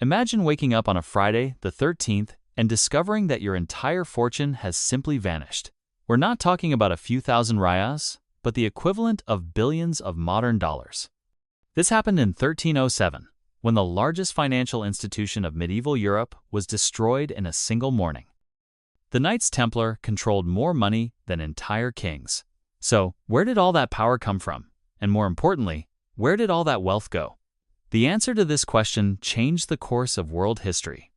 Imagine waking up on a Friday, the 13th, and discovering that your entire fortune has simply vanished. We're not talking about a few thousand riyals, but the equivalent of billions of modern dollars. This happened in 1307, when the largest financial institution of medieval Europe was destroyed in a single morning. The Knights Templar controlled more money than entire kings. So, where did all that power come from? And more importantly, where did all that wealth go? The answer to this question changed the course of world history.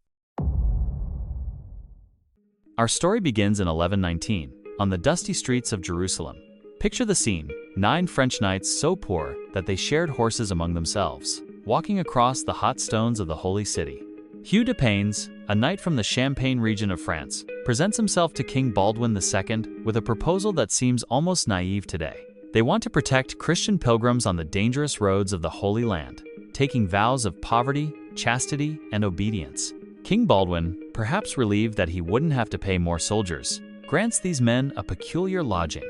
Our story begins in 1119, on the dusty streets of Jerusalem. Picture the scene: 9 French knights so poor that they shared horses among themselves, walking across the hot stones of the holy city. Hugh de Payens, a knight from the Champagne region of France, presents himself to King Baldwin II with a proposal that seems almost naive today. They want to protect Christian pilgrims on the dangerous roads of the Holy Land, taking vows of poverty, chastity, and obedience. King Baldwin, perhaps relieved that he wouldn't have to pay more soldiers, grants these men a peculiar lodging: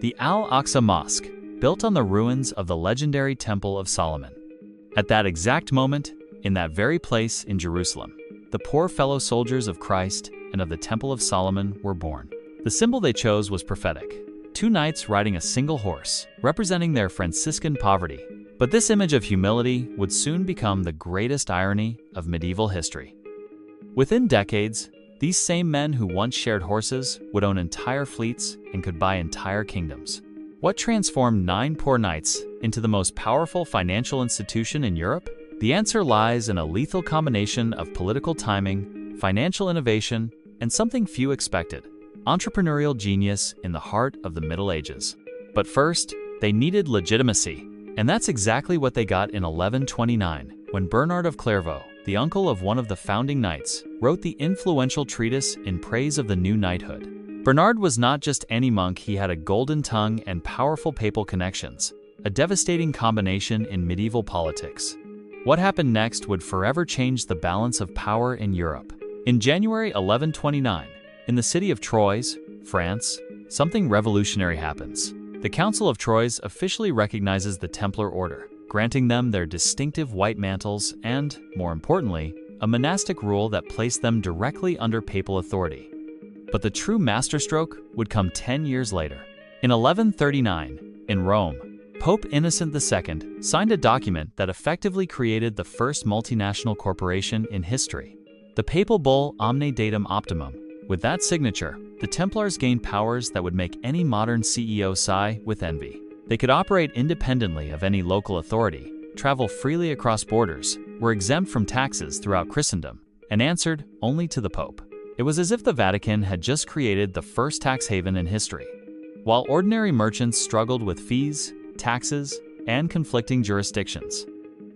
the Al-Aqsa Mosque, built on the ruins of the legendary Temple of Solomon. At that exact moment, in that very place in Jerusalem, the poor fellow soldiers of Christ and of the Temple of Solomon were born. The symbol they chose was prophetic: 2 knights riding a single horse, representing their Franciscan poverty. But this image of humility would soon become the greatest irony of medieval history. Within decades, these same men who once shared horses would own entire fleets and could buy entire kingdoms. What transformed 9 poor knights into the most powerful financial institution in Europe? The answer lies in a lethal combination of political timing, financial innovation, and something few expected: entrepreneurial genius in the heart of the Middle Ages. But first, they needed legitimacy, and that's exactly what they got in 1129, when Bernard of Clairvaux, the uncle of one of the founding knights, wrote the influential treatise in praise of the new knighthood. Bernard was not just any monk, he had a golden tongue and powerful papal connections, a devastating combination in medieval politics. What happened next would forever change the balance of power in Europe. In January 1129, in the city of Troyes, France, something revolutionary happens. The Council of Troyes officially recognizes the Templar order, granting them their distinctive white mantles and, more importantly, a monastic rule that placed them directly under papal authority. But the true masterstroke would come 10 years later. In 1139, in Rome, Pope Innocent II signed a document that effectively created the first multinational corporation in history, the papal bull Omne Datum Optimum. With that signature, the Templars gained powers that would make any modern CEO sigh with envy. They could operate independently of any local authority, travel freely across borders, were exempt from taxes throughout Christendom, and answered only to the Pope. It was as if the Vatican had just created the first tax haven in history. While ordinary merchants struggled with fees, taxes, and conflicting jurisdictions,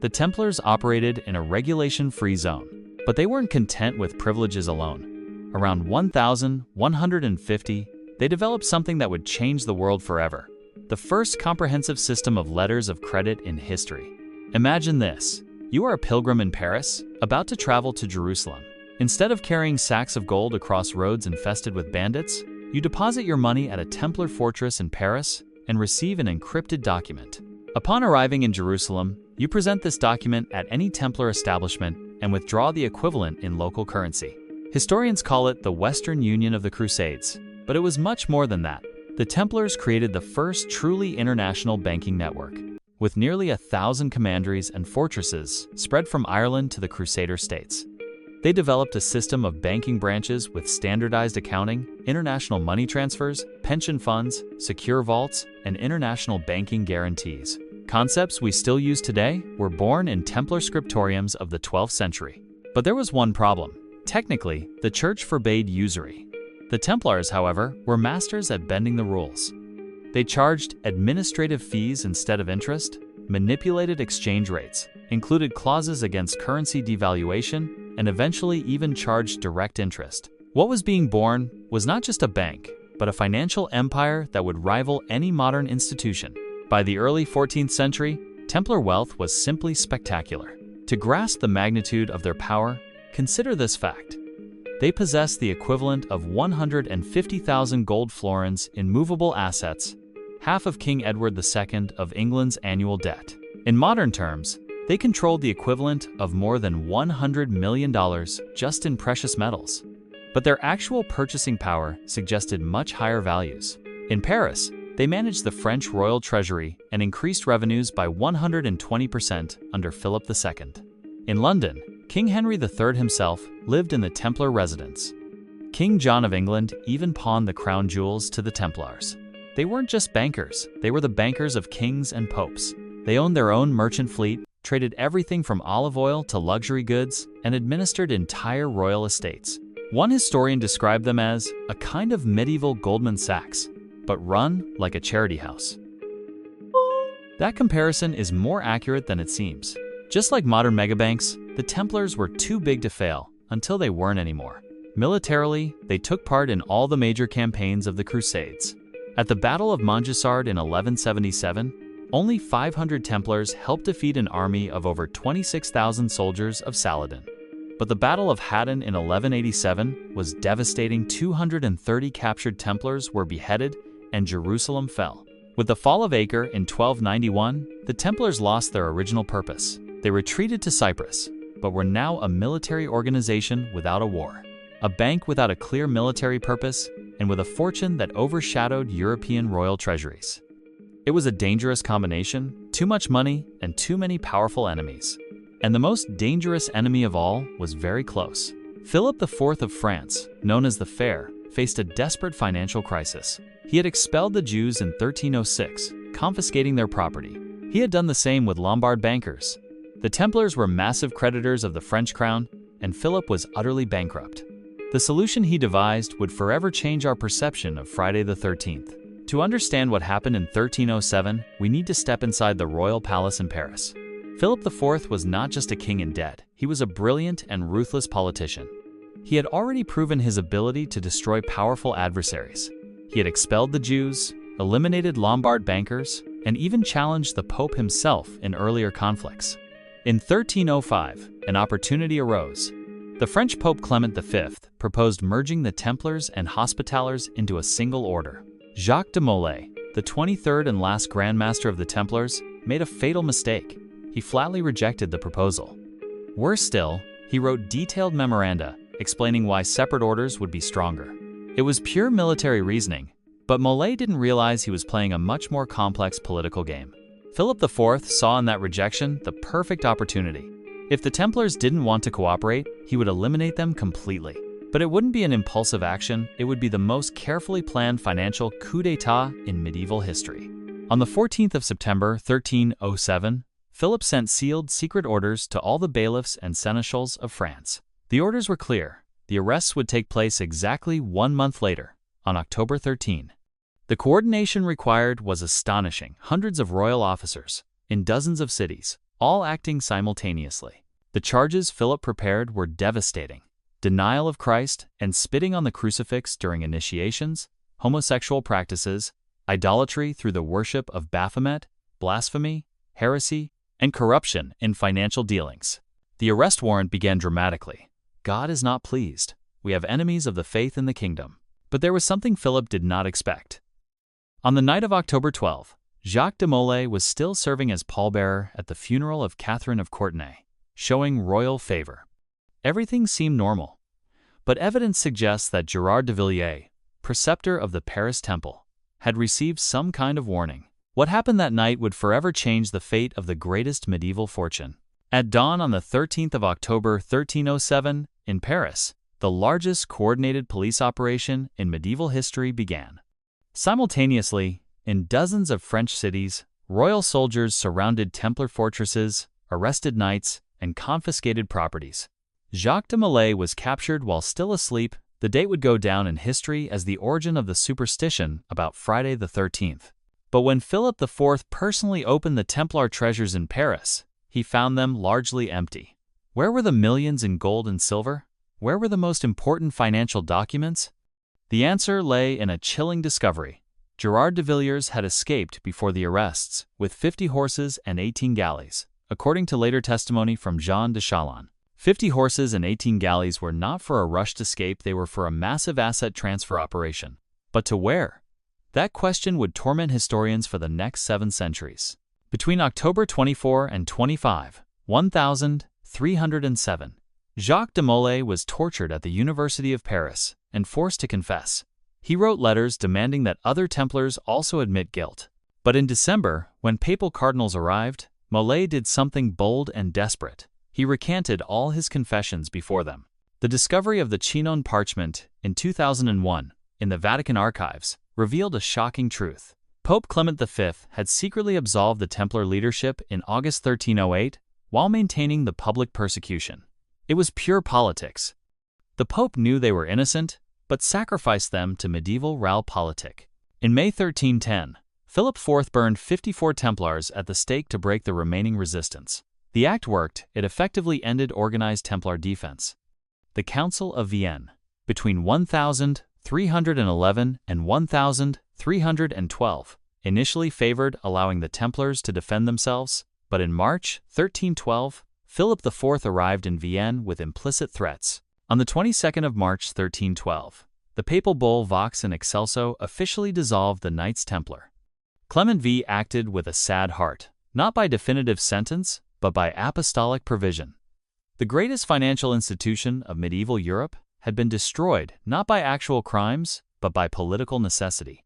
the Templars operated in a regulation-free zone. But they weren't content with privileges alone. Around 1150, they developed something that would change the world forever: the first comprehensive system of letters of credit in history. Imagine this: you are a pilgrim in Paris, about to travel to Jerusalem. Instead of carrying sacks of gold across roads infested with bandits, you deposit your money at a Templar fortress in Paris and receive an encrypted document. Upon arriving in Jerusalem, you present this document at any Templar establishment and withdraw the equivalent in local currency. Historians call it the Western Union of the Crusades, but it was much more than that. The Templars created the first truly international banking network, with nearly 1,000 commanderies and fortresses spread from Ireland to the Crusader states. They developed a system of banking branches with standardized accounting, international money transfers, pension funds, secure vaults, and international banking guarantees. Concepts we still use today were born in Templar scriptoriums of the 12th century. But there was one problem. Technically, the Church forbade usury. The Templars, however, were masters at bending the rules. They charged administrative fees instead of interest, manipulated exchange rates, included clauses against currency devaluation, and eventually even charged direct interest. What was being born was not just a bank, but a financial empire that would rival any modern institution. By the early 14th century, Templar wealth was simply spectacular. To grasp the magnitude of their power, consider this fact. They possessed the equivalent of 150,000 gold florins in movable assets, half of King Edward II of England's annual debt. In modern terms, They controlled the equivalent of more than $100 million just in precious metals. But their actual purchasing power suggested much higher values. In Paris, they managed the French royal treasury and increased revenues by 120% under Philip II. In London, King Henry III himself lived in the Templar residence. King John of England even pawned the crown jewels to the Templars. They weren't just bankers, they were the bankers of kings and popes. They owned their own merchant fleet, traded everything from olive oil to luxury goods, and administered entire royal estates. One historian described them as a kind of medieval Goldman Sachs, but run like a charity house. That comparison is more accurate than it seems. Just like modern megabanks, the Templars were too big to fail until they weren't anymore. Militarily, they took part in all the major campaigns of the Crusades. At the Battle of Montgisard in 1177, only 500 Templars helped defeat an army of over 26,000 soldiers of Saladin. But the Battle of Hattin in 1187 was devastating. 230 captured Templars were beheaded and Jerusalem fell. With the fall of Acre in 1291, the Templars lost their original purpose. They retreated to Cyprus, but were now a military organization without a war, a bank without a clear military purpose, and with a fortune that overshadowed European royal treasuries. It was a dangerous combination, too much money and too many powerful enemies. And the most dangerous enemy of all was very close. Philip IV of France, known as the Fair, faced a desperate financial crisis. He had expelled the Jews in 1306, confiscating their property. He had done the same with Lombard bankers. The Templars were massive creditors of the French crown, and Philip was utterly bankrupt. The solution he devised would forever change our perception of Friday the 13th. To understand what happened in 1307, we need to step inside the royal palace in Paris. Philip IV was not just a king in debt, he was a brilliant and ruthless politician. He had already proven his ability to destroy powerful adversaries. He had expelled the Jews, eliminated Lombard bankers, and even challenged the Pope himself in earlier conflicts. In 1305, an opportunity arose. The French Pope Clement V proposed merging the Templars and Hospitallers into a single order. Jacques de Molay, the 23rd and last Grand Master of the Templars, made a fatal mistake. He flatly rejected the proposal. Worse still, he wrote detailed memoranda explaining why separate orders would be stronger. It was pure military reasoning, but Molay didn't realize he was playing a much more complex political game. Philip IV saw in that rejection the perfect opportunity. If the Templars didn't want to cooperate, he would eliminate them completely. But it wouldn't be an impulsive action, it would be the most carefully planned financial coup d'etat in medieval history. On the 14th of September 1307, Philip sent sealed secret orders to all the bailiffs and seneschals of France. The orders were clear. The arrests would take place exactly 1 month later, on October 13. The coordination required was astonishing. Hundreds of royal officers, in dozens of cities, all acting simultaneously. The charges Philip prepared were devastating. Denial of Christ and spitting on the crucifix during initiations, homosexual practices, idolatry through the worship of Baphomet, blasphemy, heresy, and corruption in financial dealings. The arrest warrant began dramatically. God is not pleased. We have enemies of the faith in the kingdom. But there was something Philip did not expect. On the night of October 12, Jacques de Molay was still serving as pallbearer at the funeral of Catherine of Courtenay, showing royal favor. Everything seemed normal, but evidence suggests that Gerard de Villiers, preceptor of the Paris Temple, had received some kind of warning. What happened that night would forever change the fate of the greatest medieval fortune. At dawn on the 13th of October 1307, in Paris, the largest coordinated police operation in medieval history began. Simultaneously, in dozens of French cities, royal soldiers surrounded Templar fortresses, arrested knights, and confiscated properties. Jacques de Molay was captured while still asleep. The date would go down in history as the origin of the superstition about Friday the 13th. But when Philip IV personally opened the Templar treasures in Paris, he found them largely empty. Where were the millions in gold and silver? Where were the most important financial documents? The answer lay in a chilling discovery. Gerard de Villiers had escaped before the arrests, with 50 horses and 18 galleys, according to later testimony from Jean de Chalon. 50 horses and 18 galleys were not for a rushed escape, they were for a massive asset transfer operation. But to where? That question would torment historians for the next 7 centuries. Between October 24 and 25, 1307. Jacques de Molay was tortured at the University of Paris and forced to confess. He wrote letters demanding that other Templars also admit guilt. But in December, when papal cardinals arrived, Molay did something bold and desperate. He recanted all his confessions before them. The discovery of the Chinon parchment in 2001 in the Vatican archives revealed a shocking truth. Pope Clement V had secretly absolved the Templar leadership in August 1308 while maintaining the public persecution. It was pure politics. The Pope knew they were innocent, but sacrificed them to medieval realpolitik. In May 1310, Philip IV burned 54 Templars at the stake to break the remaining resistance. The act worked. It effectively ended organized Templar defense. The Council of Vienne. Between 1311 and 1312, initially favored allowing the Templars to defend themselves, but in March 1312, Philip IV arrived in Vienne with implicit threats. On the 22nd of March 1312, the papal bull Vox in Excelso officially dissolved the Knights Templar. Clement V acted with a sad heart, not by definitive sentence, but by apostolic provision. The greatest financial institution of medieval Europe had been destroyed not by actual crimes, but by political necessity.